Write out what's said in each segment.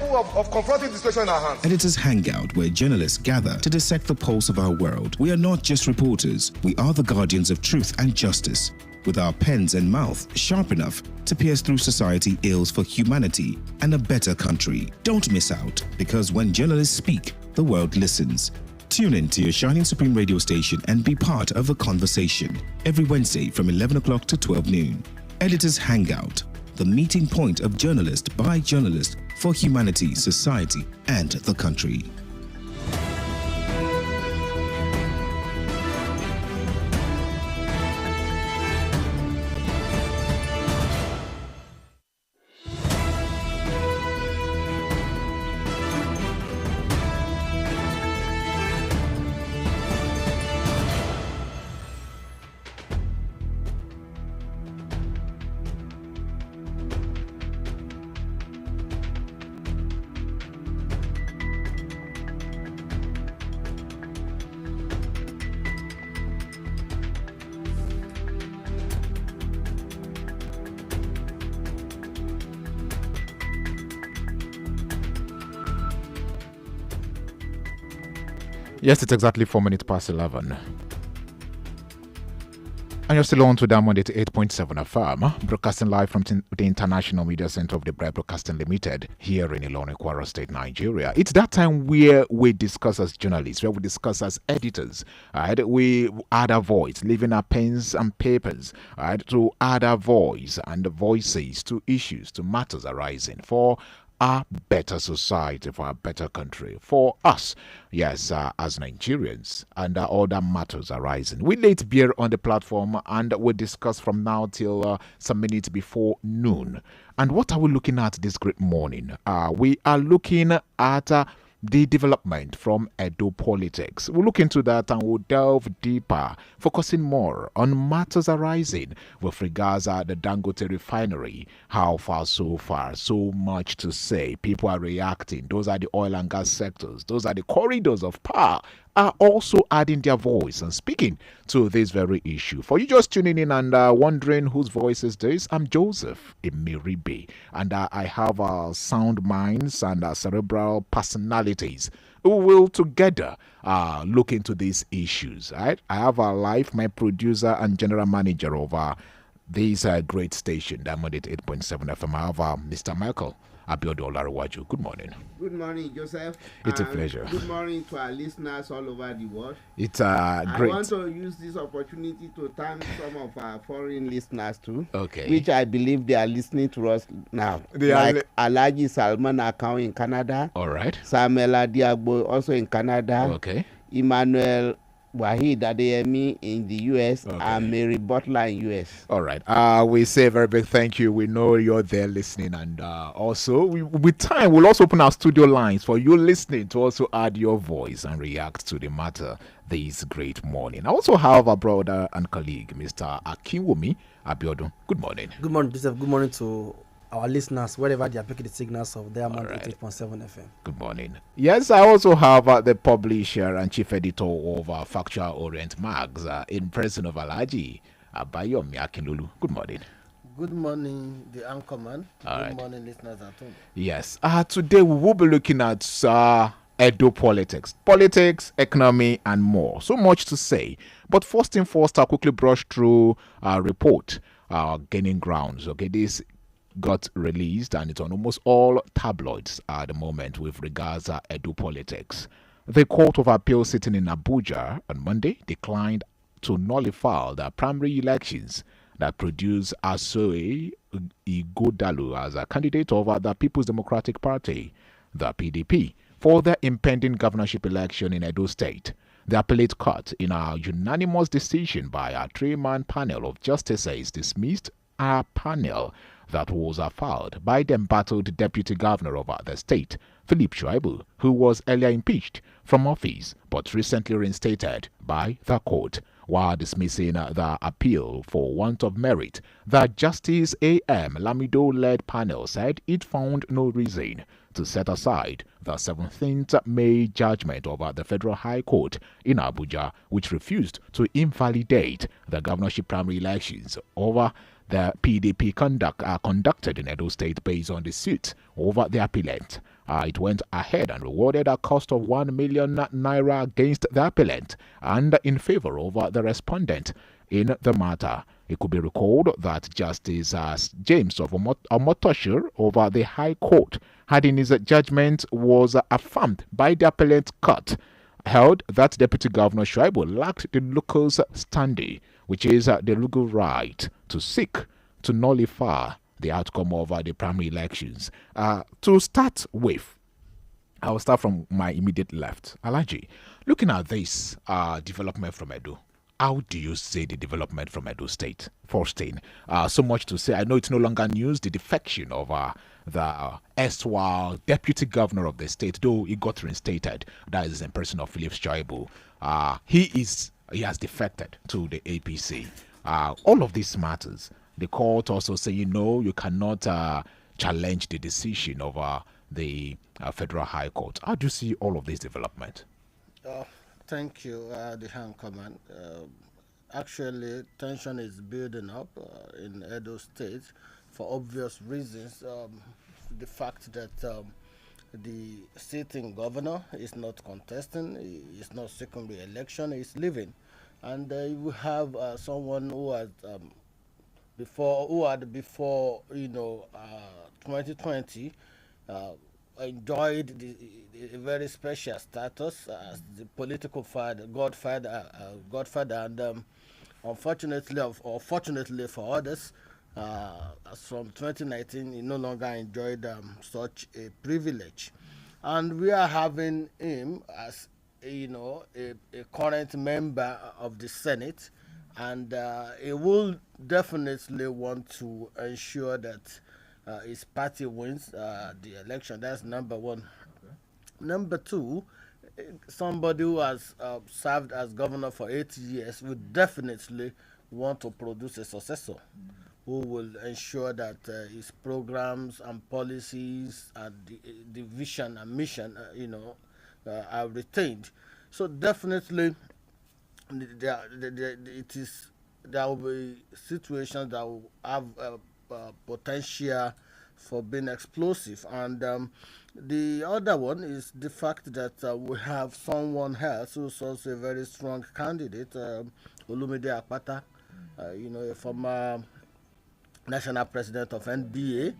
capable of confronting the situation in our hands. Editors Hangout, where journalists gather to dissect the pulse of our world. We are not just reporters, we are the guardians of truth and justice, with our pens and mouth sharp enough to pierce through society ills for humanity and a better country. Don't miss out, because when journalists speak, the world listens. Tune in to your Shining Supreme radio station and be part of the conversation every Wednesday from 11 o'clock to 12 noon. Editors Hangout, the meeting point of journalist by journalist for humanity, society, and the country. Yes, it's exactly 4 minutes past 11. And you're still on to Diamond 88.7 FM, broadcasting live from the International Media Center of the Bright Broadcasting Limited here in Ilorin, Kwara State, Nigeria. It's that time where we discuss as journalists, where we discuss as editors. Right? We add our voice, leaving our pens and papers, right, to add our voice and voices to issues, to matters arising for a better society, for a better country, for us, yes, as Nigerians, and other matters arising. We lay it bare on the platform, and we discuss from now till some minutes before noon. And what are we looking at this great morning? We are looking at the development from Edo politics. We'll look into that and we'll delve deeper, focusing more on matters arising with regards to the Dangote refinery. How far, so far, so much to say. People are reacting. Those are the oil and gas sectors. Those are the corridors of power are also adding their voice and speaking to this very issue. For you just tuning in and wondering whose voice is this, I'm Joseph Emeribe, and I have sound minds and cerebral personalities who will together look into these issues. Right? I have my producer and general manager of this great station, Diamond 8.7 FM. I have Mr. Michael Abiodun Olarawaju. Good morning. Good morning, Joseph. It's a pleasure. Good morning to our listeners all over the world. It's great. I want to use this opportunity to thank some of our foreign listeners too. Okay. Which I believe they are listening to us now. Alaji Salman Akau in Canada. All right. Samuel Adiagbo also in Canada. Okay. Emmanuel Wahid Adeyemi in the US, okay, and Mary Butler in US. All right. We say a very big thank you. We know you're there listening, and also with time we'll also open our studio lines for you listening to also add your voice and react to the matter this great morning. I also have a brother and colleague, Mr. Akinwumi Abiodun. Good morning. Good morning, Joseph. Good morning to our listeners, wherever they are picking the signals of Diamond 88.7 FM. Good morning. Yes, I also have the publisher and chief editor of Factual Orient Mags in person of Alhaji Abayomi Akinlulu. Good morning. Good morning, the anchorman. Good morning, listeners at home. Yes. Today we will be looking at Edo politics, economy, and more. So much to say. But first thing first, I'll quickly brush through a report gaining grounds. Okay, this got released and it's on almost all tabloids at the moment with regards to Edo politics. The Court of Appeal sitting in Abuja on Monday declined to nullify the primary elections that produced Asoe Ighodalo as a candidate of the People's Democratic Party, the PDP, for the impending governorship election in Edo State. The appellate court, in a unanimous decision by a three-man panel of justices, dismissed a panel that was filed by the embattled deputy governor of the state, Philip Shuaibu, who was earlier impeached from office but recently reinstated by the court. While dismissing the appeal for want of merit, the Justice A.M. Lamido-led panel said it found no reason to set aside the 17th May judgment of the Federal High Court in Abuja, which refused to invalidate the governorship primary elections over the PDP conducted in Edo State based on the suit over the appellant. It went ahead and rewarded a cost of 1 million naira against the appellant and in favor of the respondent in the matter. It could be recalled that Justice James of Omotosho over the High Court had in his judgment was affirmed by the appellate court held that Deputy Governor Shuaibu lacked the local's standing, which is the legal right to seek to nullify the outcome of the primary elections. To start with, I'll start from my immediate left. Alaji, looking at this development from Edo, how do you see the development from Edo State? First thing, so much to say. I know it's no longer news, the defection of the erstwhile deputy governor of the state, though he got reinstated. That is in person of Philip Shuaibu. He has defected to the APC. All of these matters. The court also saying no, you cannot challenge the decision of the Federal High Court. How do you see all of this development? Thank you, the Hand Command. Actually, tension is building up in Edo State for obvious reasons. The fact that the sitting governor is not contesting, he is not seeking re-election, he is leaving. And you have someone who has before 2020 enjoyed a very special status as the political godfather, and unfortunately, or fortunately for others, as from 2019, he no longer enjoyed such a privilege, and we are having him as a current member of the Senate, and he will definitely want to ensure that his party wins the election. That's number one. Okay. Number two, somebody who has served as governor for 8 years would definitely want to produce a successor who will ensure that his programs and policies and the vision and mission, are retained. So definitely, there will be situations that will have potential for being explosive, and the other one is the fact that we have someone else who's also a very strong candidate, Olumide Akpata, a former national president of NBA.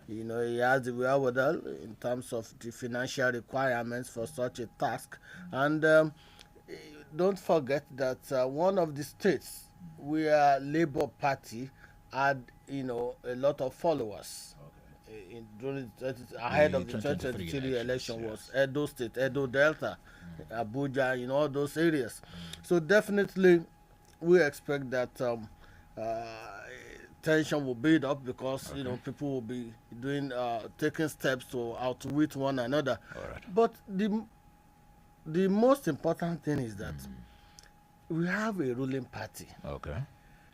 He has the wherewithal in terms of the financial requirements for such a task. And don't forget that one of the states where Labour Party had, a lot of followers ahead of the 2023 election was Edo State, Edo Delta, Abuja, all those areas. So definitely we expect that tension will build up because people will be taking steps to outwit one another. But the most important thing is that we have a ruling party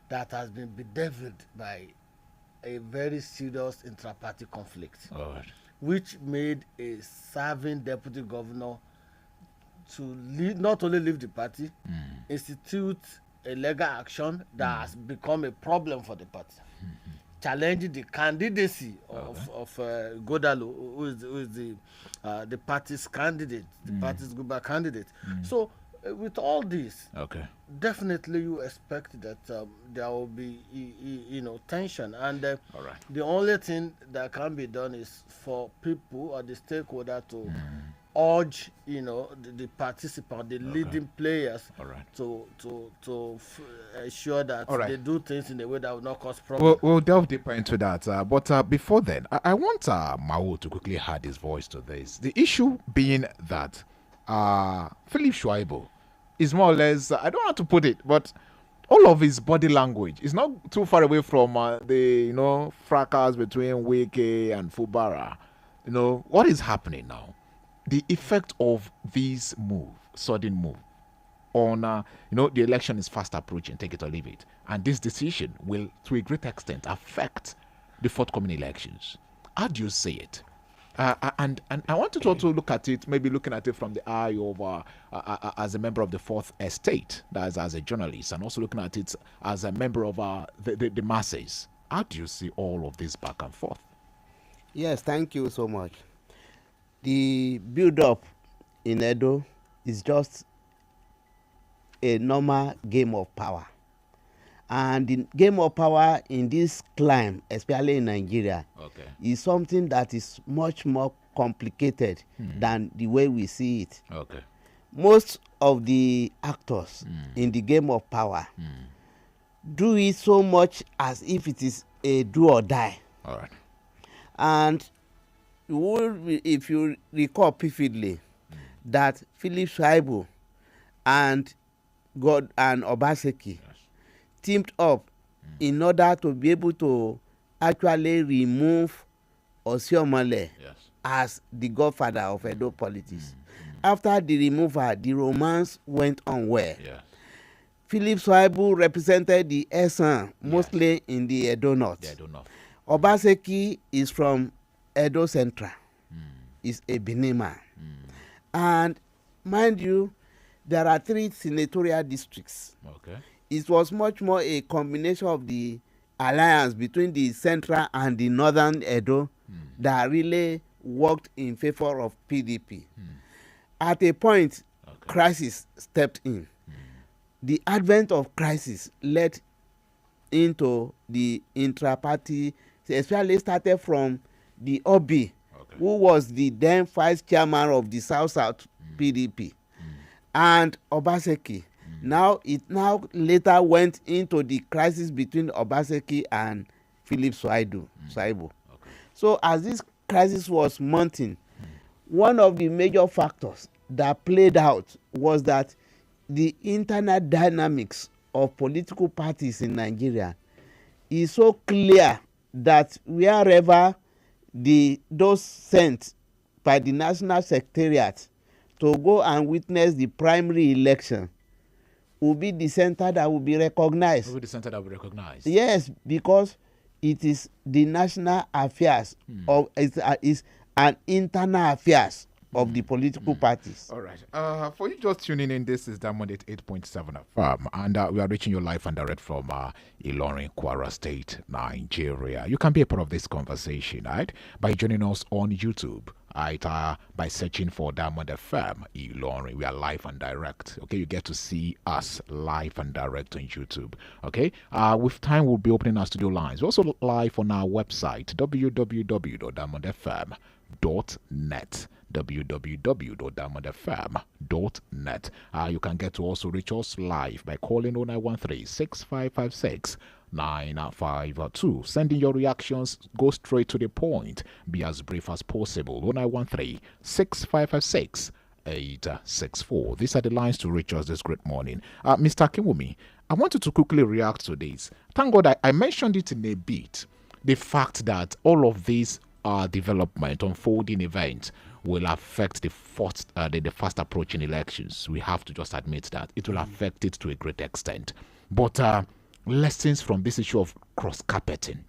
that has been bedeviled by a very serious intra-party conflict, which made a serving deputy governor to not only leave the party, institute a legal action that has become a problem for the party, challenging the candidacy of Godalo, who is the party's candidate, the party's Guba candidate. So with all this, definitely you expect that there will be tension, and the only thing that can be done is for people or the stakeholder to urge the participant, the leading players, to ensure that they do things in a way that will not cause problems. We'll delve deeper into that, but before then, I want Mao to quickly add his voice to this. The issue being that Philip Shuaibu is more or less, I don't know how to put it, but all of his body language is not too far away from the fracas between Wike and Fubara. What is happening now? The effect of this sudden move on the election is fast approaching, take it or leave it, and this decision will to a great extent affect the forthcoming elections. How do you see it? And I want to also look at it, maybe looking at it from the eye of as a member of the Fourth Estate, that is as a journalist, and also looking at it as a member of the masses. How do you see all of this back and forth? Yes, thank you so much. the build-up in Edo is just a normal game of power. And the game of power in this climb, especially in Nigeria, is something that is much more complicated than the way we see it. Most of the actors in the game of power do it so much as if it is a do or die. All right. And if you recall vividly that Philip Shaibu and Obaseki teamed up in order to be able to actually remove Osiomole as the godfather of Edo politics. After the removal, the romance went on well. Philip Shaibu represented the Esan mostly in the Edo North. Obaseki is from Edo Central. Is a Benema. And mind you, there are 3 senatorial districts. It was much more a combination of the alliance between the central and the northern Edo that really worked in favor of PDP. At a point, crisis stepped in. The advent of crisis led into the intra-party, especially started from the Obi, who was the then vice chairman of the South-South PDP, and Obaseki. Now it later went into the crisis between Obaseki and Philip Shaibu. So as this crisis was mounting, one of the major factors that played out was that the internal dynamics of political parties in Nigeria is so clear that wherever those sent by the National Secretariat to go and witness the primary election will be the center that will be recognized. Yes, because it is the national affairs of is an internal affairs of the political parties. All right. For you just tuning in, this is Diamond 8.7 FM, and we are reaching you live and direct from Ilorin, Kwara State, Nigeria. You can be a part of this conversation, right? By joining us on YouTube. By searching for Diamond FM Ilorin. We are live and direct. Okay, you get to see us live and direct on YouTube. Okay, with time we'll be opening our studio lines. We're also live on our website www.diamondfm.net. www.diamondfm.net. You can get to also reach us live by calling 0913 6556 952. Sending your reactions, go straight to the point. Be as brief as possible. 0913 6556 864. These are the lines to reach us this great morning. Mr. Kiwumi, I wanted to quickly react to this. Thank God I mentioned it in a bit. The fact that all of these development, unfolding events will affect the fast approaching elections. We have to just admit that it will affect it to a great extent. But lessons from this issue of cross-carpeting.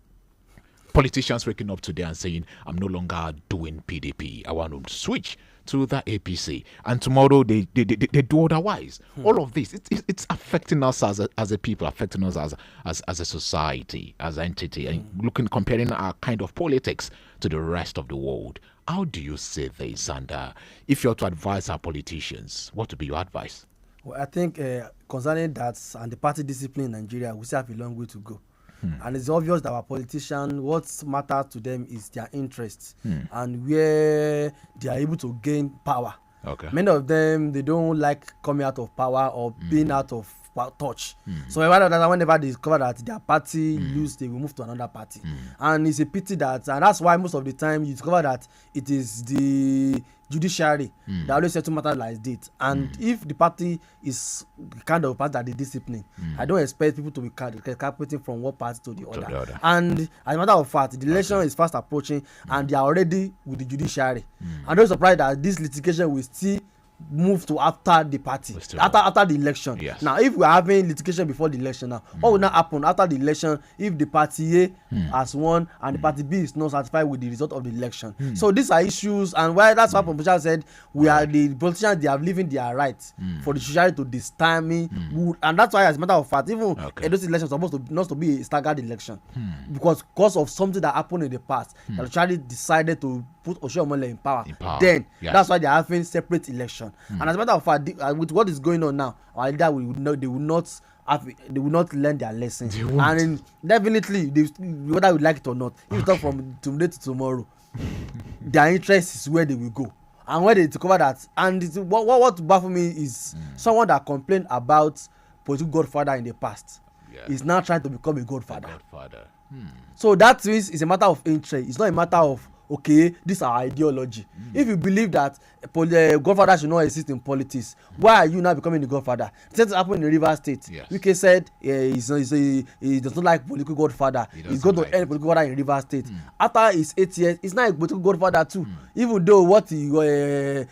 Politicians waking up today and saying, I'm no longer doing PDP. I want to switch to the APC. And tomorrow they do otherwise. All of this, it's affecting us as a people, affecting us as a society, as an entity, and comparing our kind of politics to the rest of the world. How do you say this? And if you're to advise our politicians, what would be your advice? Well, I think concerning that and the party discipline in Nigeria, we still have a long way to go. And it's obvious that our politicians, what matters to them is their interests and where they are able to gain power. Many of them, they don't like coming out of power or being out of touch. So whenever they discover that their party lose, they will move to another party. And it's a pity that, and that's why most of the time you discover that it is the judiciary that always settle matters like this. And if the party is the kind of party that they discipline, I don't expect people to be carpeting from one party to the other. And as a matter of fact, the election is fast approaching and they are already with the judiciary. I'm not surprised that this litigation will still move to after the party, after the election. Now, if we are having litigation before the election now, what will now happen after the election if the party A has won and the party B is not satisfied with the result of the election? So these are issues, and why that's why politicians said we are the politicians, they are leaving their rights for the judiciary to stymie, and that's why, as a matter of fact, even those elections are supposed to not be a staggered election because of something that happened in the past. The judiciary decided to put Oshiomhole in power. In power. Then Yes. that's why they are having separate election. And as a matter of fact, with what is going on now, our leader they will not learn their lessons. They won't. And definitely, whether we like it or not, if you talk from today to tomorrow, their interest is where they will go. And when they discover that, and what baffles me is someone that complained about political godfather in the past is now trying to become a godfather. So that means it's a matter of interest. It's not a matter of, okay, this is our ideology. If you believe that godfather should not exist in politics, why are you now becoming the godfather? The same happened in Rivers State. Yes. Wike said he does not like political godfather. He's going to end political godfather in Rivers State. After his 8 years, he's not a political godfather too. Even though what the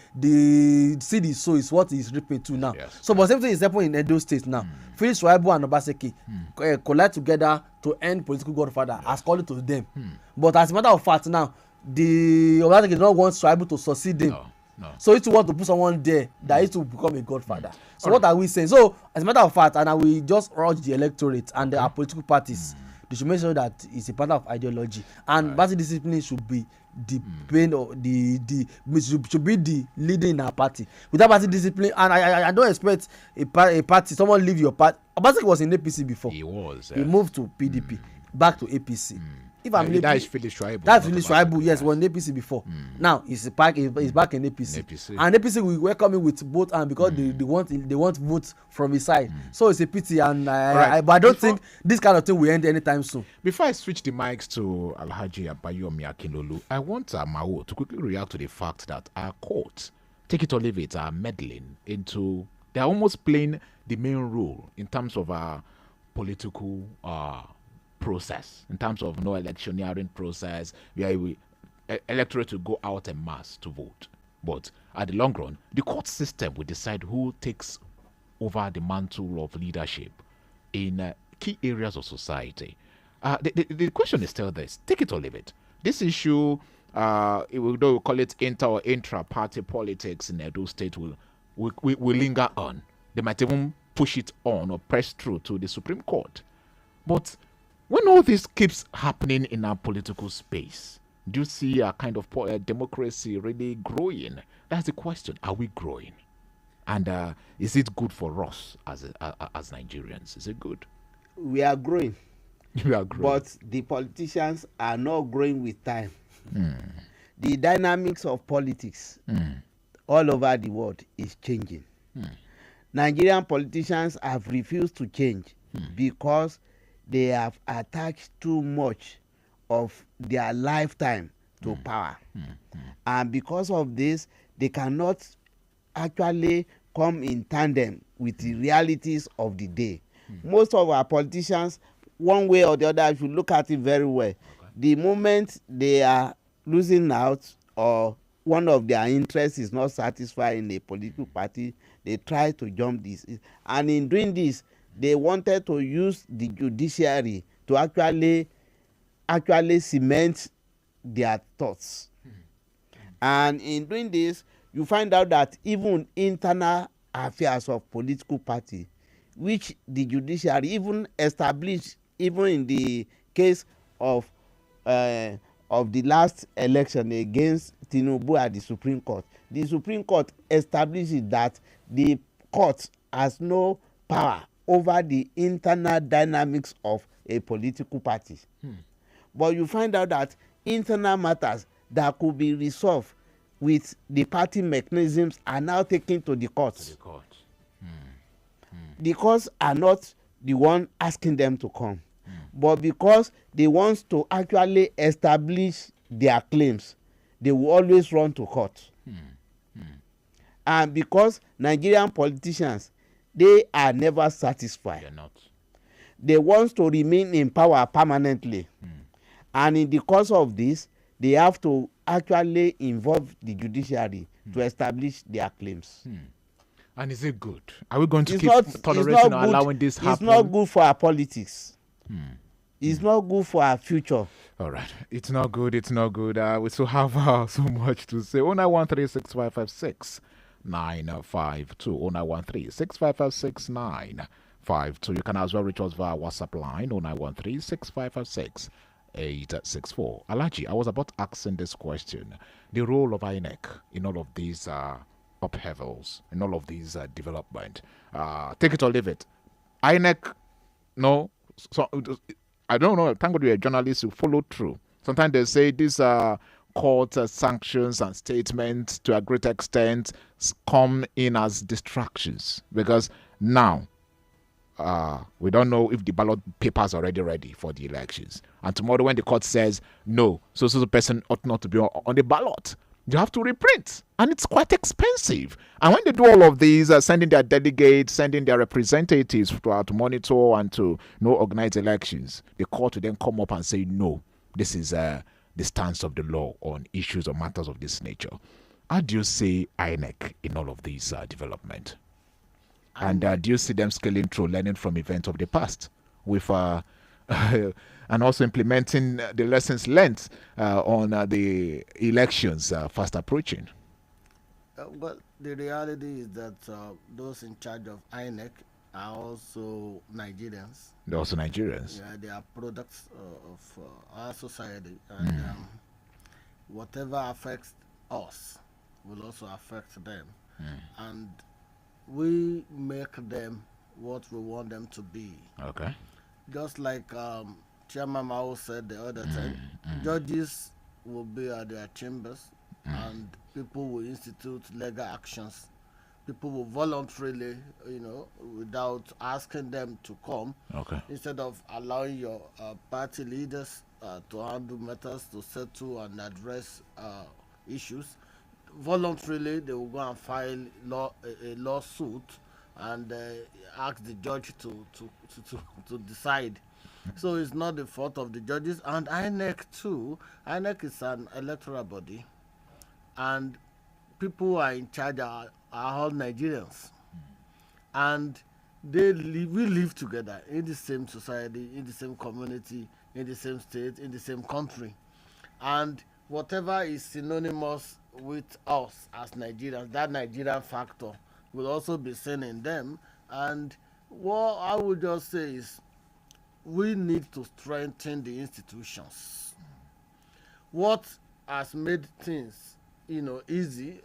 seed is so is what he's reaping to now. Yes. So, but same thing is happening in Edo State now. Phillips Shaibu and Obaseki collide together to end political godfather, as called to them. But as a matter of fact now, the Obaseki does not want Shaibu to succeed him. No. So he want to put someone there that is to become a godfather. So what are we saying? So as a matter of fact, and I will just urge the electorate and our political parties, they should make sure that it's a part of ideology, and party discipline should be the pain or should be the leader in our party. Without party discipline, and I don't expect a party, someone leave your party. Obaseki was in APC before. He was. He moved to PDP, back to APC. If I'm that is Phillips Shaibu. that's Phillips Shaibu. Yes, was in APC before. Now he's back in APC. And APC will welcome him with both hands because they want votes from his side. So it's a pity, and but I don't think this kind of thing will end anytime soon. Before I switch the mics to Alhaji Abayomi Akinlolu, I want Mao to quickly react to the fact that our courts, take it or leave it, are meddling into, they're almost playing the main role in terms of our political process, in terms of no electioneering process, where electorate to go out en masse to vote. But at the long run, the court system will decide who takes over the mantle of leadership in key areas of society. The question is still this: take it or leave it. This issue, though we call it inter or intra-party politics in Edo State, will linger on. They might even push it on or press through to the Supreme Court. But when all this keeps happening in our political space, do you see a kind of democracy really growing? That's the question. Are we growing? And is it good for us as Nigerians? Is it good? We are growing. We are growing. But the politicians are not growing with time. The dynamics of politics all over the world is changing. Nigerian politicians have refused to change because they have attached too much of their lifetime to power. And because of this, they cannot actually come in tandem with the realities of the day. Most of our politicians, one way or the other, if you look at it very well, the moment they are losing out or one of their interests is not satisfied in a political party, they try to jump this. And in doing this, they wanted to use the judiciary to actually cement their thoughts. And in doing this, you find out that even internal affairs of political party, which the judiciary even established, even in the case of the last election against Tinubu at the Supreme Court establishes that the court has no power over the internal dynamics of a political party. But you find out that internal matters that could be resolved with the party mechanisms are now taken to the courts. The courts are not the one asking them to come, but because they want to actually establish their claims, they will always run to court. And because Nigerian politicians, they are never satisfied. They're not. They want to remain in power permanently. And in the course of this, they have to actually involve the judiciary to establish their claims. And is it good? Are we going to keep tolerating or allowing this happen? It's not good for our politics. It's not good for our future. All right. It's not good. It's not good. We still have so much to say. 0913-6556-952. 0913-6556-952. You can as well reach us via WhatsApp line 0913-6556-952. 864. Alaji, I was about asking this question. The role of INEC in all of these upheavals, in all of these development. Take it or leave it. INEC, no, so I don't know. Thank God you're a journalist who follow through. Sometimes they say these court sanctions and statements to a great extent come in as distractions because now we don't know if the ballot papers are already ready for the elections. And tomorrow, when the court says no, so the person ought not to be on the ballot, you have to reprint, and it's quite expensive. And when they do all of these, sending their delegates, sending their representatives to monitor and to organize elections, the court will then come up and say no. This is the stance of the law on issues or matters of this nature. How do you see INEC in all of these development? And do you see them scaling through, learning from events of the past, with and also implementing the lessons learned on the elections fast approaching? Well, the reality is that those in charge of INEC are also Nigerians. They're also Nigerians. Yeah, they are products of our society, and whatever affects us will also affect them. And we make them what we want them to be. Okay. Just like Chairman Mao said the other time, judges will be at their chambers and people will institute legal actions. People will voluntarily, without asking them to come, instead of allowing your party leaders to handle matters, to settle and address issues. Voluntarily, they will go and file a lawsuit and ask the judge to decide. So it's not the fault of the judges. And INEC too. INEC is an electoral body, and people who are in charge are all Nigerians, and we live together in the same society, in the same community, in the same state, in the same country, and whatever is synonymous with us as Nigerians, that Nigerian factor will also be seen in them. And what I would just say is we need to strengthen the institutions. What has made things easy